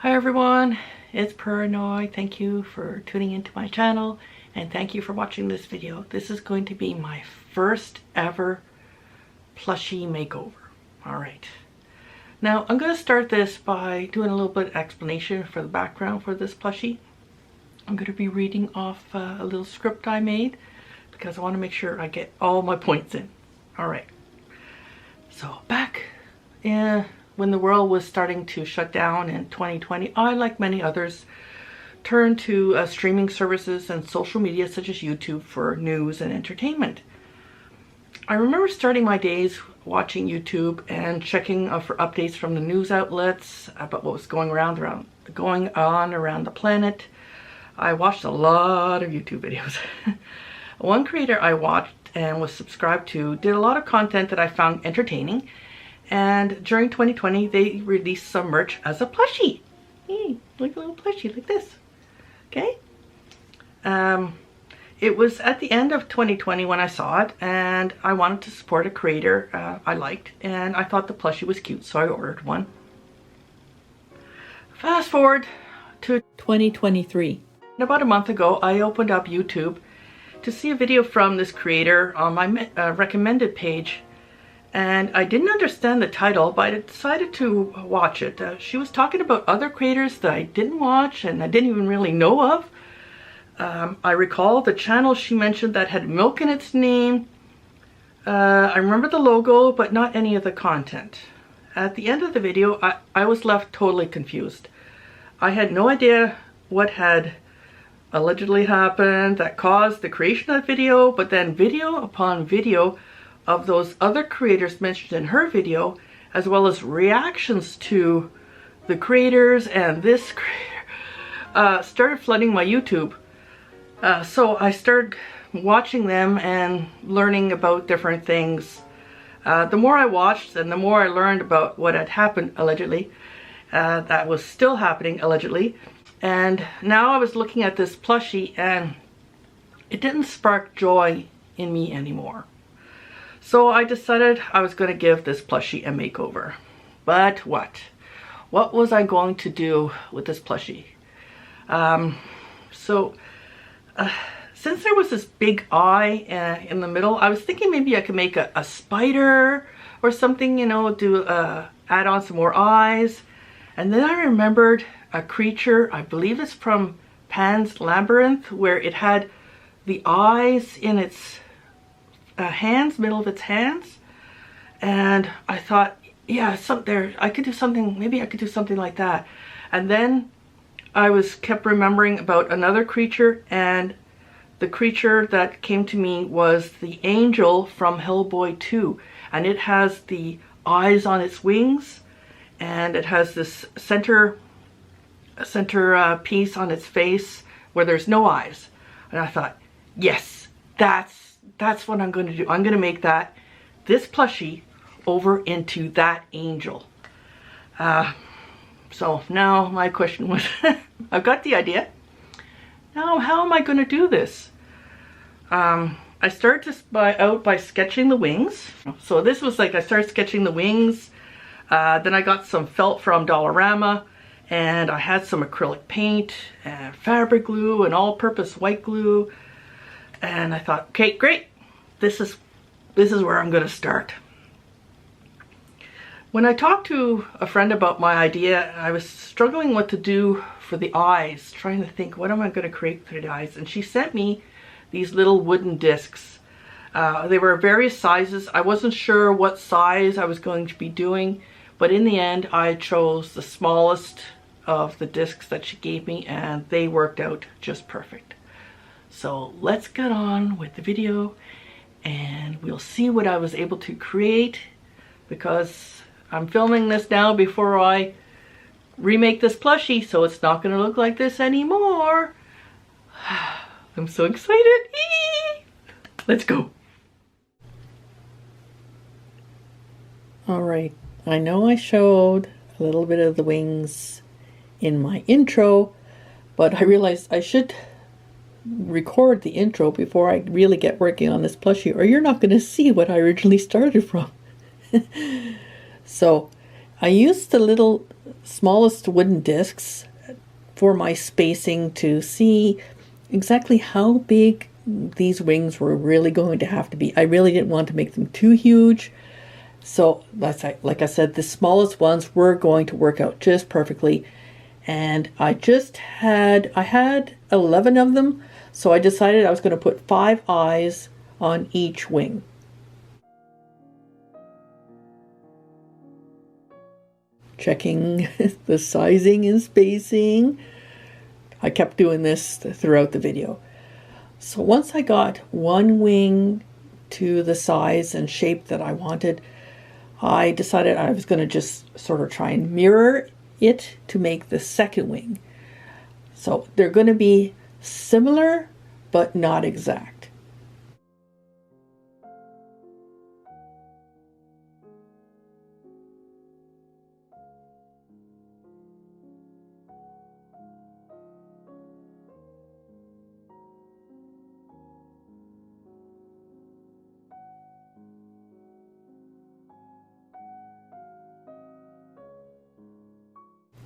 Hi everyone, it's Purranoid. Thank you for tuning into my channel and thank you for watching this video. This is going to be my first ever plushie makeover. Alright, now I'm going to start this by doing a little bit of explanation for the background for this plushie. I'm going to be reading off a little script I made because I want to make sure I get all my points in. Alright, so back when the world was starting to shut down in 2020, I, like many others, turned to streaming services and social media such as YouTube for news and entertainment. I remember starting my days watching YouTube and checking for updates from the news outlets about what was going on around the planet. I watched a lot of YouTube videos. One creator I watched and was subscribed to did a lot of content that I found entertaining. And during 2020, they released some merch as a plushie. Hey, like a little plushie like this. Okay. It was at the end of 2020 when I saw it, and I wanted to support a creator I liked, and I thought the plushie was cute, so I ordered one. Fast forward to 2023. About a month ago, I opened up YouTube to see a video from this creator on my recommended page. And I didn't understand the title, but I decided to watch it. She was talking about other creators that I didn't watch and I didn't even really know of. I recall the channel she mentioned that had milk in its name. I remember the logo, but not any of the content. At the end of the video, I was left totally confused. I had no idea what had allegedly happened that caused the creation of the video, but then video upon video of those other creators mentioned in her video, as well as reactions to the creators and this creator, started flooding my YouTube. So I started watching them and learning about different things. The more I watched and the more I learned about what had happened allegedly, that was still happening allegedly. And now I was looking at this plushie and it didn't spark joy in me anymore. So I decided I was going to give this plushie a makeover. But what? What was I going to do with this plushie? Since there was this big eye in the middle, I was thinking maybe I could make a spider or something, you know, add on some more eyes. And then I remembered a creature, I believe it's from Pan's Labyrinth, where it had the eyes in its middle of its hands, and I thought, yeah, I could do something, maybe I could do something like that. And then I kept remembering about another creature, and the creature that came to me was the angel from Hellboy 2, and it has the eyes on its wings, and it has this center piece on its face where there's no eyes. And I thought, yes, that's what I'm going to do. I'm going to make this plushie over into that angel. So now my question was, I've got the idea. Now how am I going to do this? I started out by sketching the wings. So this was like, I started sketching the wings. Then I got some felt from Dollarama, and I had some acrylic paint and fabric glue and all-purpose white glue. And I thought, okay, great. This is where I'm going to start. When I talked to a friend about my idea, I was struggling what to do for the eyes, trying to think, what am I going to create for the eyes? And she sent me these little wooden discs. They were various sizes. I wasn't sure what size I was going to be doing, but in the end, I chose the smallest of the discs that she gave me, and they worked out just perfect. So let's get on with the video and we'll see what I was able to create, because I'm filming this now before I remake this plushie, so it's not going to look like this anymore. I'm so excited. Let's go. Alright, I know I showed a little bit of the wings in my intro, but I realized I should record the intro before I really get working on this plushie, or you're not going to see what I originally started from. So I used the little smallest wooden discs for my spacing to see exactly how big these wings were really going to have to be. I really didn't want to make them too huge. So like I said, the smallest ones were going to work out just perfectly. And I had 11 of them. So I decided I was going to put 5 eyes on each wing. Checking the sizing and spacing. I kept doing this throughout the video. So once I got one wing to the size and shape that I wanted, I decided I was going to just sort of try and mirror it to make the second wing. So they're going to be similar, but not exact.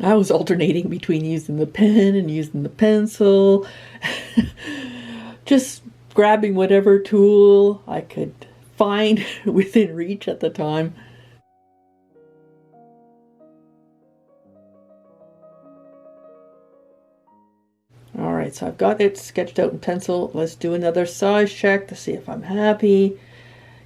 I was alternating between using the pen and using the pencil, just grabbing whatever tool I could find within reach at the time. All right, so I've got it sketched out in pencil. Let's do another size check to see if I'm happy.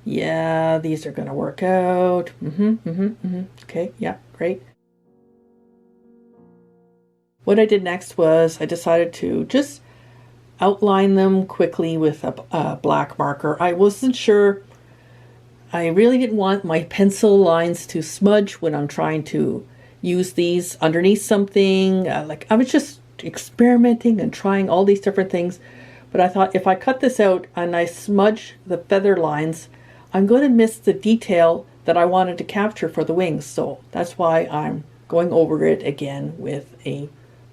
Yeah, these are going to work out. Okay, yeah, great. What I did next was I decided to just outline them quickly with a black marker. I wasn't sure. I really didn't want my pencil lines to smudge when I'm trying to use these underneath something. Like I was just experimenting and trying all these different things. But I thought if I cut this out and I smudge the feather lines, I'm going to miss the detail that I wanted to capture for the wings. So that's why I'm going over it again with a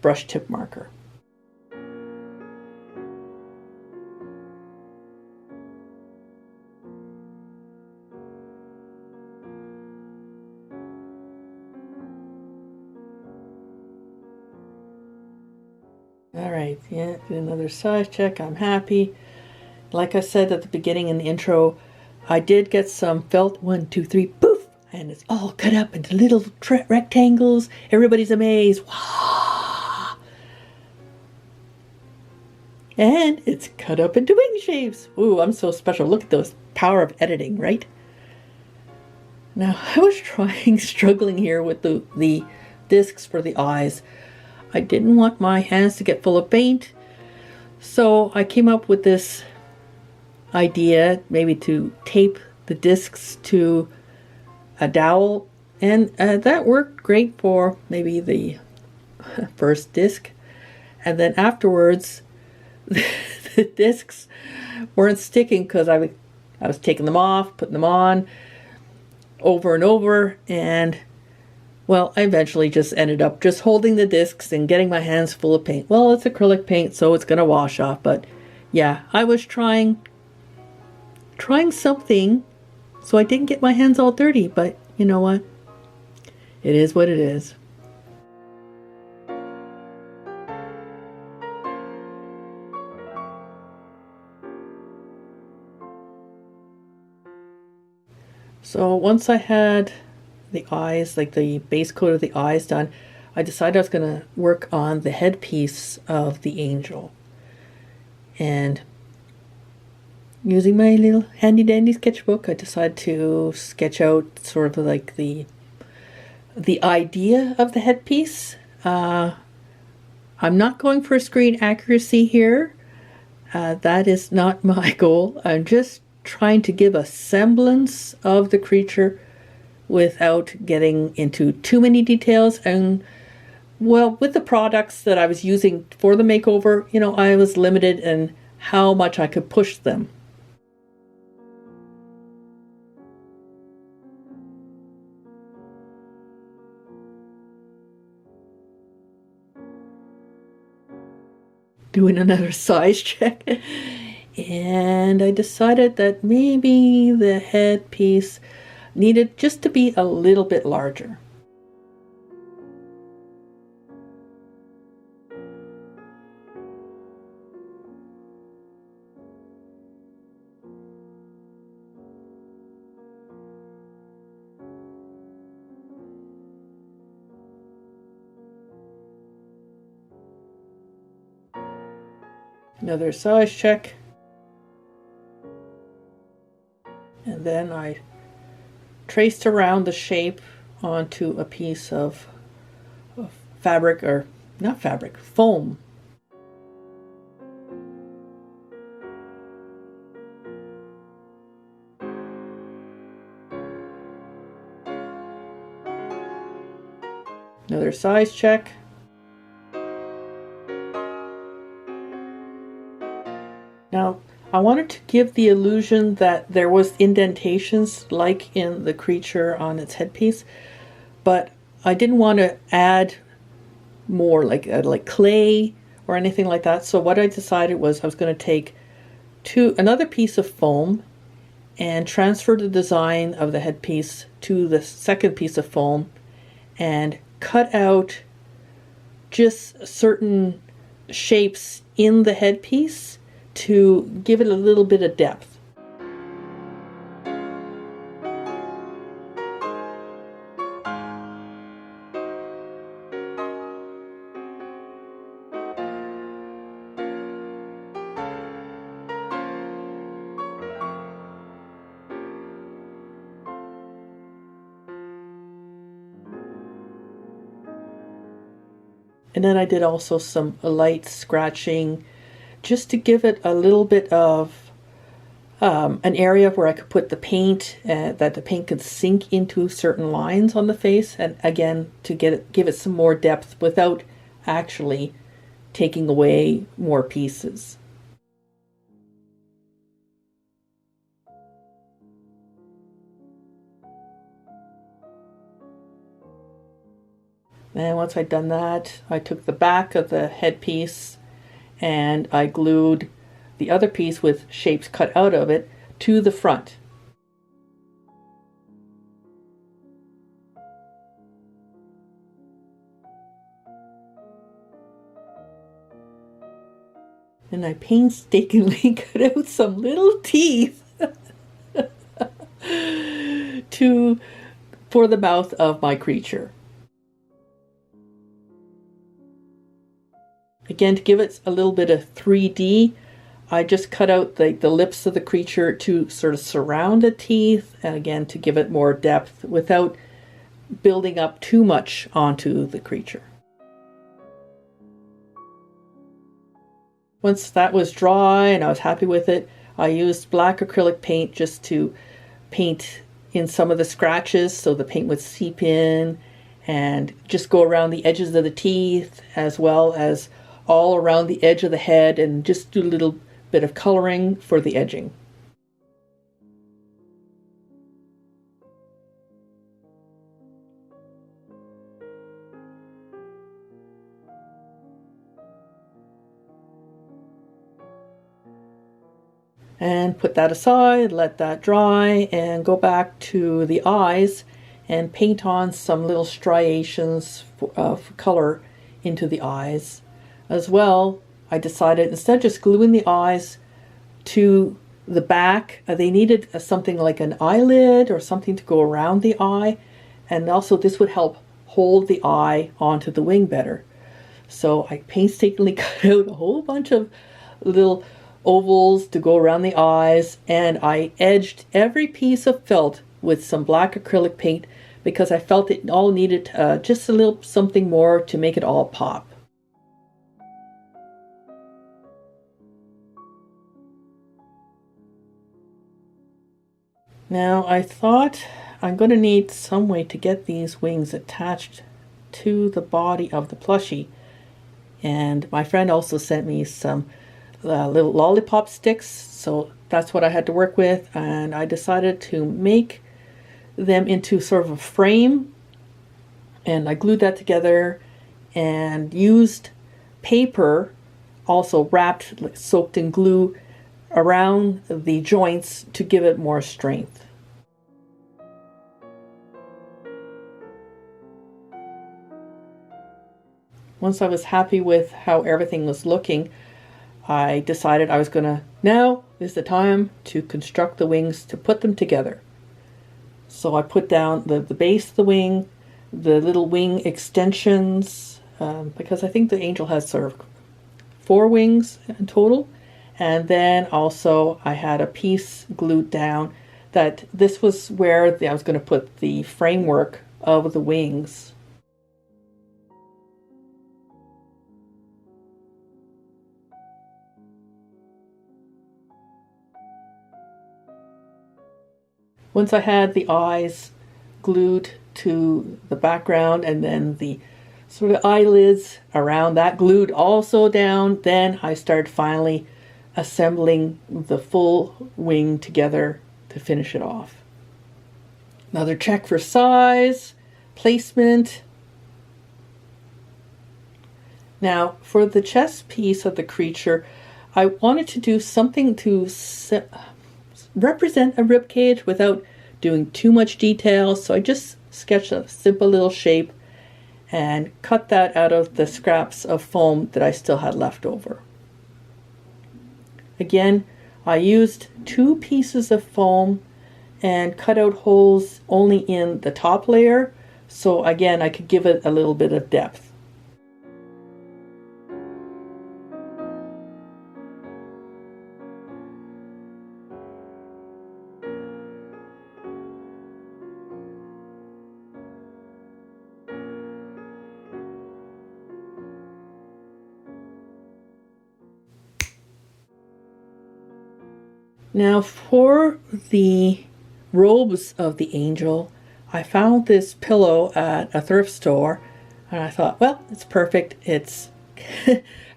brush tip marker. All right, yeah, another size check. I'm happy. Like I said at the beginning in the intro, I did get some felt 1, 2, 3, poof, and it's all cut up into little rectangles. Everybody's amazed. Wow. And it's cut up into wing shapes. Ooh, I'm so special. Look at those. Power of editing, right? Now, I was struggling here with the discs for the eyes. I didn't want my hands to get full of paint. So I came up with this idea, maybe to tape the discs to a dowel. And that worked great for maybe the first disc. And then afterwards, the discs weren't sticking because I was taking them off, putting them on over and over, and well, I eventually just ended up just holding the discs and getting my hands full of paint. Well, it's acrylic paint, so it's gonna wash off, but yeah, I was trying something so I didn't get my hands all dirty, but you know what? It is what it is. So once I had the eyes, like the base coat of the eyes done, I decided I was going to work on the headpiece of the angel. And using my little handy dandy sketchbook, I decided to sketch out sort of like the idea of the headpiece. I'm not going for screen accuracy here. That is not my goal. I'm just trying to give a semblance of the creature without getting into too many details. And well, with the products that I was using for the makeover, you know, I was limited in how much I could push them. Doing another size check. And I decided that maybe the headpiece needed just to be a little bit larger. Another size check. And then I traced around the shape onto a piece of fabric, or not fabric, foam. Another size check. Now, I wanted to give the illusion that there was indentations like in the creature on its headpiece, but I didn't want to add more like clay or anything like that. So what I decided was I was going to take another piece of foam and transfer the design of the headpiece to the second piece of foam and cut out just certain shapes in the headpiece to give it a little bit of depth. And then I did also some light scratching just to give it a little bit of an area where I could put the paint, that the paint could sink into certain lines on the face, and again to give it some more depth without actually taking away more pieces. And once I'd done that, I took the back of the headpiece and I glued the other piece with shapes cut out of it to the front. And I painstakingly cut out some little teeth for the mouth of my creature. Again, to give it a little bit of 3D, I just cut out the lips of the creature to sort of surround the teeth, and again to give it more depth without building up too much onto the creature. Once that was dry and I was happy with it, I used black acrylic paint just to paint in some of the scratches so the paint would seep in and just go around the edges of the teeth as well as all around the edge of the head, and just do a little bit of coloring for the edging. And put that aside, let that dry, and go back to the eyes and paint on some little striations of color into the eyes. As well, I decided instead of just gluing the eyes to the back, they needed something like an eyelid or something to go around the eye, and also this would help hold the eye onto the wing better. So I painstakingly cut out a whole bunch of little ovals to go around the eyes, and I edged every piece of felt with some black acrylic paint because I felt it all needed just a little something more to make it all pop. Now I thought I'm going to need some way to get these wings attached to the body of the plushie, and my friend also sent me some little lollipop sticks, so that's what I had to work with, and I decided to make them into sort of a frame, and I glued that together and used paper also wrapped, soaked in glue around the joints to give it more strength. Once I was happy with how everything was looking, I decided I was gonna, now is the time to construct the wings, to put them together. So I put down the base of the wing, the little wing extensions, because I think the angel has sort of 4 wings in total. And then also I had a piece glued down that this was where I was going to put the framework of the wings. Once I had the eyes glued to the background and then the sort of eyelids around that glued also down, then I started finally assembling the full wing together to finish it off. Another check for size, placement. Now for the chest piece of the creature, I wanted to do something to represent a rib cage without doing too much detail, so I just sketched a simple little shape and cut that out of the scraps of foam that I still had left over. Again, I used 2 pieces of foam and cut out holes only in the top layer, so again I could give it a little bit of depth. Now for the robes of the angel, I found this pillow at a thrift store and I thought, well, it's perfect. It's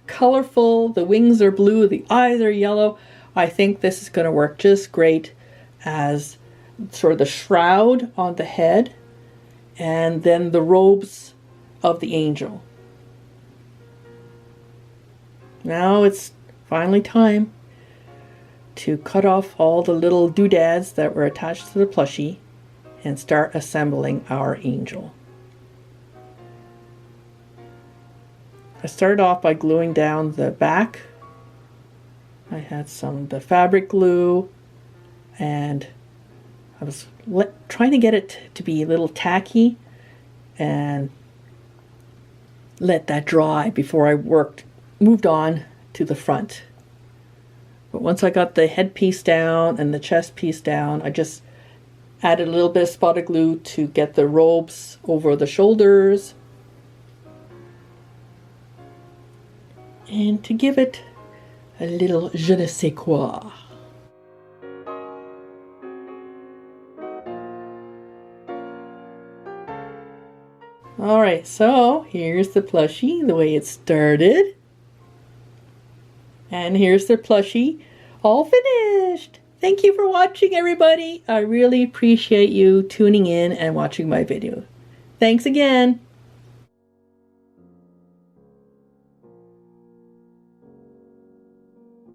colorful, the wings are blue, the eyes are yellow. I think this is going to work just great as sort of the shroud on the head and then the robes of the angel. Now it's finally time to cut off all the little doodads that were attached to the plushie and start assembling our angel. I started off by gluing down the back. I had the fabric glue and I was trying to get it to be a little tacky and let that dry before I moved on to the front. But once I got the headpiece down and the chest piece down, I just added a little bit of spotted glue to get the robes over the shoulders and to give it a little je ne sais quoi. Alright, so here's the plushie, the way it started. And here's the plushie, all finished. Thank you for watching, everybody. I really appreciate you tuning in and watching my video. Thanks again.